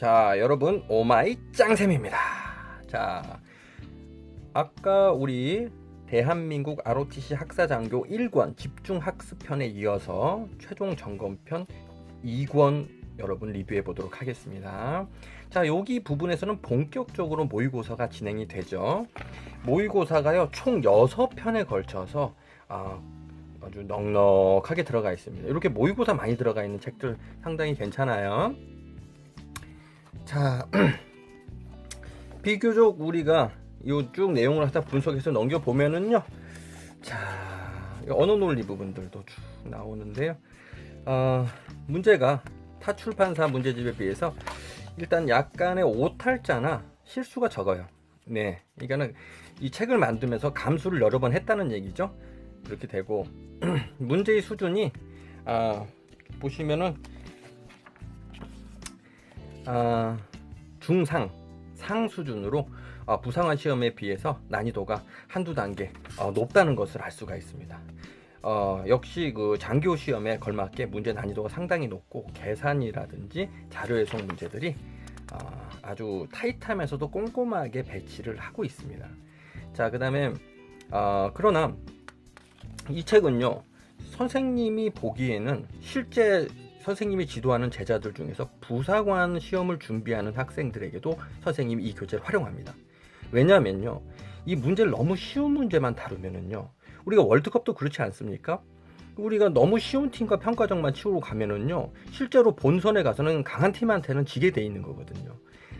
자, 여러분, 오마이 짱쌤입니다. 자, 아까 우리 대한민국 ROTC 학사장교 1권 집중학습편에 이어서 최종 점검편 2권 여러분 리뷰해 보도록 하겠습니다. 자, 여기 부분에서는 본격적으로 모의고사가 진행이 되죠. 모의고사가요, 총 6편에 걸쳐서 아주 넉넉하게 들어가 있습니다. 이렇게 모의고사 많이 들어가 있는 책들 상당히 괜찮아요. 자, 비교적 우리가 요 쭉 내용을 하다 분석해서 넘겨보면은요, 자, 언어 논리 부분들도 쭉 나오는데요. 문제가 타 출판사 문제집에 비해서 일단 약간의 오탈자나 실수가 적어요. 네, 이거는 이 책을 만들면서 감수를 여러 번 했다는 얘기죠. 그렇게 되고 문제의 수준이 보시면은 중상, 상 수준으로 부상한 시험에 비해서 난이도가 한두 단계 높다는 것을 알 수가 있습니다. 역시 그 장교 시험에 걸맞게 문제 난이도가 상당히 높고 계산이라든지 자료 해석 문제들이 아주 타이트하면서도 꼼꼼하게 배치를 하고 있습니다. 자, 그 다음에 그러나 이 책은요, 선생님이 보기에는 실제 선생님이 지도하는 제자들 중에서 부사관 시험을 준비하는 학생들에게도 선생님이 이 교재를 활용합니다. 왜냐하면요, 이 문제를 너무 쉬운 문제만 다루면은요, 우리가 월드컵도 그렇지 않습니까? 우리가 너무 쉬운 팀과 평가정만 치우고 가면은요, 실제로 본선에 가서는 강한 팀한테는 지게 돼 있는 거거든요.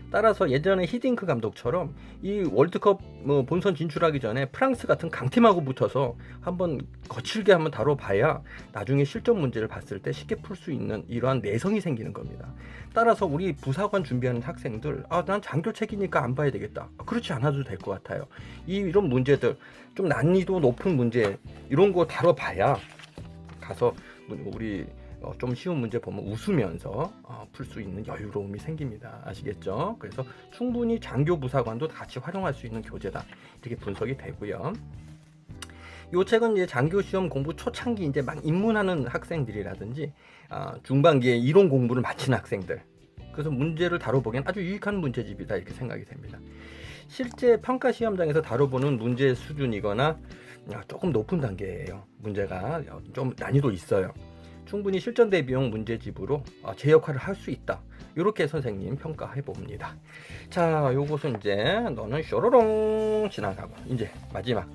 따라서 예전에 히딩크 감독처럼 이 월드컵 본선 진출하기 전에 프랑스 같은 강팀하고 붙어서 한번 거칠게 한번 다뤄봐야 나중에 실전 문제를 봤을 때 쉽게 풀 수 있는 이러한 내성이 생기는 겁니다. 따라서 우리 부사관 준비하는 학생들, 난 장교책이니까 안 봐야 되겠다, 그렇지 않아도 될 것 같아요. 이런 문제들, 좀 난이도 높은 문제 이런 거 다뤄봐야 가서 우리 좀 쉬운 문제 보면 웃으면서 풀 수 있는 여유로움이 생깁니다. 아시겠죠? 그래서 충분히 장교 부사관도 같이 활용할 수 있는 교재다, 이렇게 분석이 되고요. 이 책은 이제 장교 시험 공부 초창기 이제 막 입문하는 학생들이라든지 중반기에 이론 공부를 마친 학생들, 그래서 문제를 다뤄보기엔 아주 유익한 문제집이다, 이렇게 생각이 됩니다. 실제 평가 시험장에서 다뤄보는 문제 수준이거나 조금 높은 단계예요. 문제가 좀 난이도 있어요. 충분히 실전 대비용 문제집으로 제 역할을 할 수 있다, 이렇게 선생님 평가해 봅니다. 자, 요것은 이제 너는 쇼로롱 지나가고 이제 마지막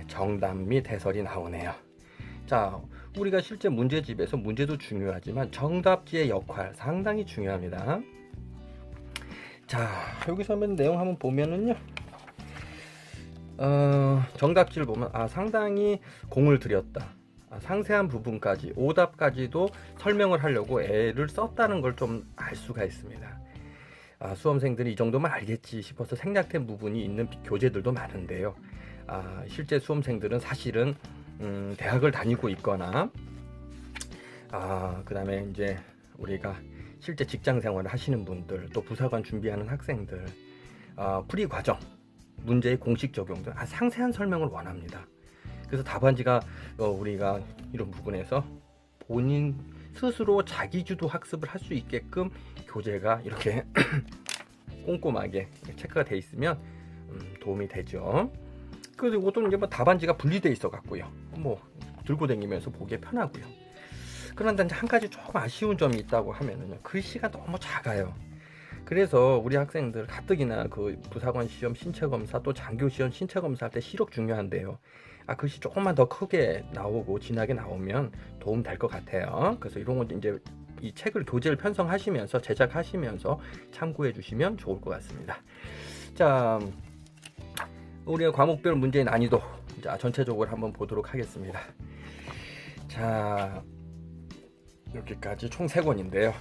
정답 및 해설이 나오네요. 자, 우리가 실제 문제집에서 문제도 중요하지만 정답지의 역할 상당히 중요합니다. 자, 여기서 한번 내용 한번 보면은요, 정답지를 보면 상당히 공을 들였다, 상세한 부분까지 오답까지도 설명을 하려고 애를 썼다는 걸 좀 알 수가 있습니다. 수험생들이 이 정도만 알겠지 싶어서 생략된 부분이 있는 교재들도 많은데요. 실제 수험생들은 사실은 대학을 다니고 있거나 그 다음에 이제 우리가 실제 직장 생활을 하시는 분들, 또 부사관 준비하는 학생들, 풀이 과정, 문제의 공식 적용 등 상세한 설명을 원합니다. 그래서 답안지가 우리가 이런 부분에서 본인 스스로 자기주도 학습을 할 수 있게끔 교재가 이렇게 꼼꼼하게 체크가 돼 있으면 도움이 되죠. 그리고 또 이제 답안지가 분리돼 있어 갖고요, 들고 다니면서 보기에 편하고요. 그런데 한 가지 조금 아쉬운 점이 있다고 하면은요, 글씨가 너무 작아요. 그래서 우리 학생들 가뜩이나 그 부사관 시험 신체검사, 또 장교 시험 신체검사 할 때 시력 중요한데요, 글씨 조금만 더 크게 나오고 진하게 나오면 도움 될 것 같아요. 그래서 이런 건 이제 이 책을 교재를 편성하시면서 제작하시면서 참고해 주시면 좋을 것 같습니다. 자, 우리의 과목별 문제의 난이도, 자, 전체적으로 한번 보도록 하겠습니다. 자, 여기까지 총 3권인데요.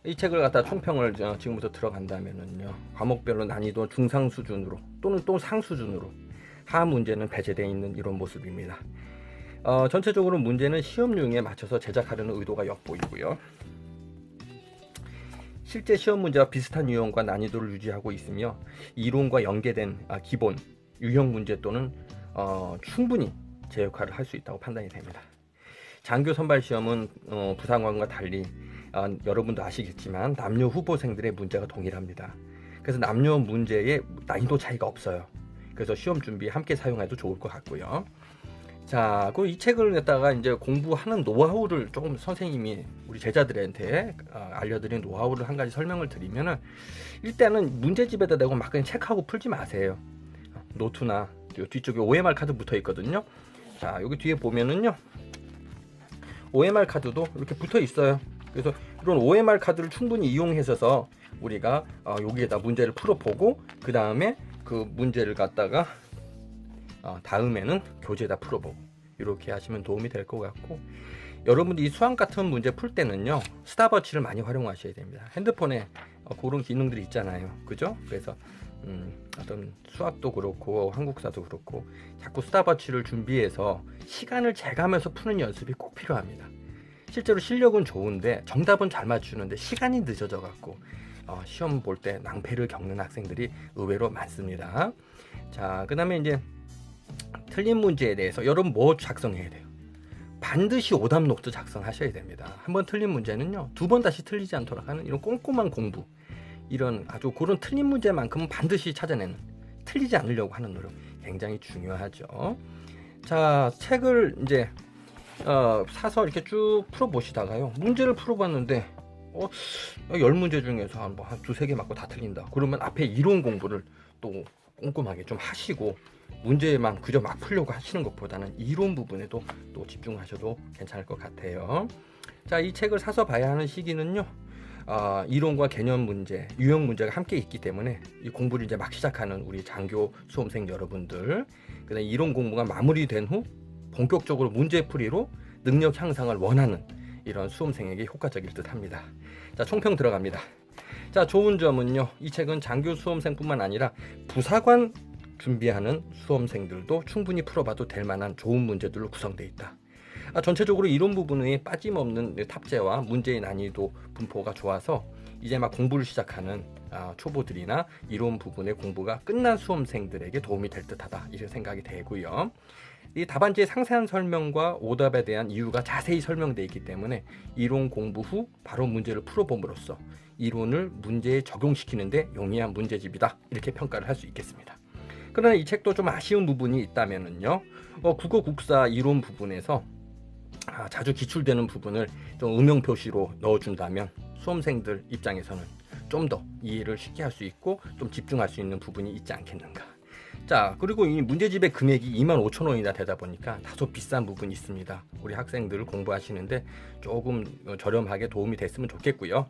이 책을 갖다 총평을 지금부터 들어간다면은요, 과목별로 난이도 중상 수준으로 또는 또 상 수준으로 하 문제는 배제되어 있는 이런 모습입니다. 전체적으로 문제는 시험용에 맞춰서 제작하려는 의도가 엿보이고요. 실제 시험 문제와 비슷한 유형과 난이도를 유지하고 있으며 이론과 연계된 기본, 유형 문제 또는 충분히 제 역할을 할 수 있다고 판단이 됩니다. 장교 선발 시험은 부사관과 달리 여러분도 아시겠지만 남녀 후보생들의 문제가 동일합니다. 그래서 남녀 문제에 난이도 차이가 없어요. 그래서 시험 준비에 함께 사용해도 좋을 것 같고요. 자, 그 이 책을 갖다가 이제 공부하는 노하우를 조금 선생님이 우리 제자들한테 알려드린 노하우를 한 가지 설명을 드리면은, 일단은 문제집에다 대고 막 그냥 체크하고 풀지 마세요. 노트나 요 뒤쪽에 OMR 카드 붙어 있거든요. 자, 여기 뒤에 보면은요, OMR 카드도 이렇게 붙어 있어요. 그래서 이런 OMR 카드를 충분히 이용해서 우리가 여기에다 문제를 풀어보고, 그 다음에 그 문제를 갖다가 다음에는 교재에다 풀어보고, 이렇게 하시면 도움이 될 것 같고, 여러분들이 수학 같은 문제 풀 때는요, 스탑워치를 많이 활용하셔야 됩니다. 핸드폰에 그런 기능들이 있잖아요, 그죠? 그래서 어떤 수학도 그렇고 한국사도 그렇고 자꾸 스탑워치를 준비해서 시간을 재가면서 푸는 연습이 꼭 필요합니다. 실제로 실력은 좋은데 정답은 잘 맞추는데 시간이 늦어져 갖고 시험 볼 때 낭패를 겪는 학생들이 의외로 많습니다. 자, 그 다음에 이제 틀린 문제에 대해서 여러분 뭐 작성해야 돼요? 반드시 오답 노트 작성하셔야 됩니다. 한번 틀린 문제는요, 두 번 다시 틀리지 않도록 하는 이런 꼼꼼한 공부, 이런 아주 그런 틀린 문제만큼은 반드시 찾아내는, 틀리지 않으려고 하는 노력 굉장히 중요하죠. 자, 책을 이제 사서 이렇게 쭉 풀어보시다가요, 문제를 풀어봤는데 10문제 중에서 한 두세 개 맞고 다 틀린다. 그러면 앞에 이론 공부를 또 꼼꼼하게 좀 하시고, 문제만 그저 막 풀려고 하시는 것보다는 이론 부분에도 또 집중하셔도 괜찮을 것 같아요. 자, 이 책을 사서 봐야 하는 시기는요, 이론과 개념 문제, 유형 문제가 함께 있기 때문에 이 공부를 이제 막 시작하는 우리 장교 수험생 여러분들, 그다음 이론 공부가 마무리된 후 본격적으로 문제풀이로 능력 향상을 원하는 이런 수험생에게 효과적일 듯 합니다. 자, 총평 들어갑니다. 자, 좋은 점은요, 이 책은 장교 수험생뿐만 아니라 부사관 준비하는 수험생들도 충분히 풀어봐도 될 만한 좋은 문제들로 구성되어 있다. 전체적으로 이론 부분의 빠짐없는 탑재와 문제의 난이도 분포가 좋아서 이제 막 공부를 시작하는 초보들이나 이론 부분의 공부가 끝난 수험생들에게 도움이 될 듯하다, 이런 생각이 되고요. 이 답안지의 상세한 설명과 오답에 대한 이유가 자세히 설명되어 있기 때문에 이론 공부 후 바로 문제를 풀어봄으로써 이론을 문제에 적용시키는데 용이한 문제집이다, 이렇게 평가를 할 수 있겠습니다. 그러나 이 책도 좀 아쉬운 부분이 있다면은요, 국어 국사 이론 부분에서 자주 기출되는 부분을 좀 음영 표시로 넣어준다면 수험생들 입장에서는 좀 더 이해를 쉽게 할 수 있고 좀 집중할 수 있는 부분이 있지 않겠는가. 자, 그리고 이 문제집의 금액이 25,000원이나 되다 보니까 다소 비싼 부분이 있습니다. 우리 학생들 공부하시는데 조금 저렴하게 도움이 됐으면 좋겠고요.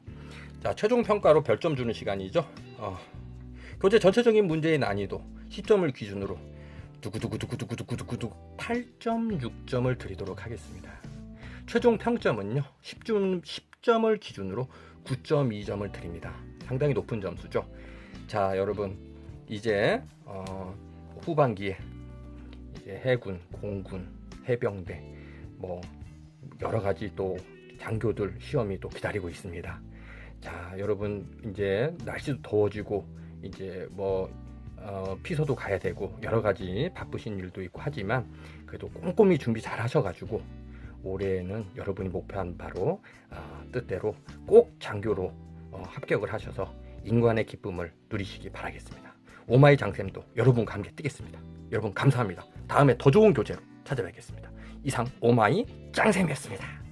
자, 최종 평가로 별점 주는 시간이죠. 교재 전체적인 문제의 난이도 10점을 기준으로 두구두구두구두구두구두구 8.6점을 드리도록 하겠습니다. 최종 평점은요, 10점을 기준으로 9.2점을 드립니다. 상당히 높은 점수죠. 자, 여러분 이제 후반기에 이제 해군, 공군, 해병대 뭐 여러 가지 또 장교들 시험이 또 기다리고 있습니다. 자, 여러분 이제 날씨도 더워지고 이제 뭐 피서도 가야 되고 여러 가지 바쁘신 일도 있고 하지만 그래도 꼼꼼히 준비 잘 하셔가지고 올해는 여러분이 목표한 바로 뜻대로 꼭 장교로 합격을 하셔서 인관의 기쁨을 누리시기 바라겠습니다. 오마이 장쌤도 여러분과 함께 뛰겠습니다. 여러분 감사합니다. 다음에 더 좋은 교재로 찾아뵙겠습니다. 이상 오마이 짱쌤이었습니다.